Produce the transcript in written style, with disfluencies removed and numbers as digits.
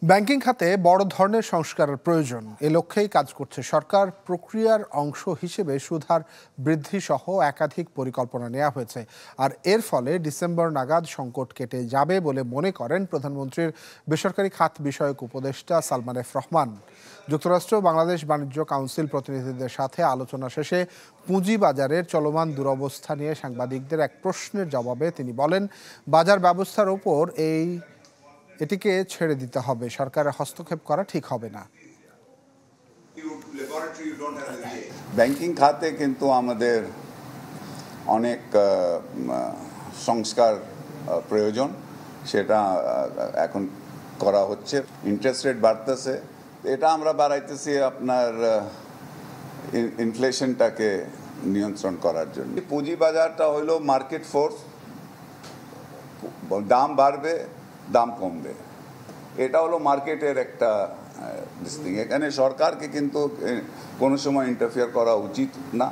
Banking খাতে বড় ধরনের সংস্কারের প্রয়োজন, এ লক্ষ্যেই কাজ করছে সরকার। প্রক্রিয়ার অংশ হিসেবে সুদহার বৃদ্ধি সহ একাধিক পরিকল্পনা নেওয়া হয়েছে। আর এর ফলে ডিসেম্বর নাগাদ সংকট কেটে যাবে বলে মনে করেন প্রধানমন্ত্রীর বেসরকারি খাত বিষয়ক উপদেষ্টা সালমান এফ রহমান। যুক্তরাষ্ট্র বাংলাদেশ বাণিজ্য কাউন্সিল প্রতিনিধিদের সাথে আলোচনা শেষে পুঁজিবাজারের চলমান দুরবস্থা নিয়ে সাংবাদিকদের এক প্রশ্নের জবাবে তিনি বলেন, বাজার ব্যবস্থার ওপর এটিকে ছেড়ে দিতে হবে, সরকারের হস্তক্ষেপ করা ঠিক হবে না। ব্যাংকিং খাতে কিন্তু আমাদের অনেক সংস্কার প্রয়োজন, সেটা এখন করা হচ্ছে। ইন্টারেস্ট রেট বাড়তেছে, এটা আমরা বাড়াইতেছি আপনার ইনফ্লেশনটাকে নিয়ন্ত্রণ করার জন্য। পুঁজিবাজারটা হলো মার্কেট ফোর্স, দাম বাড়বে দাম কমবে, এটা হলো মার্কেটের একটা দিক। এখানে সরকারকে কিন্তু কোনো সময় ইন্টারফেয়ার করা উচিত না।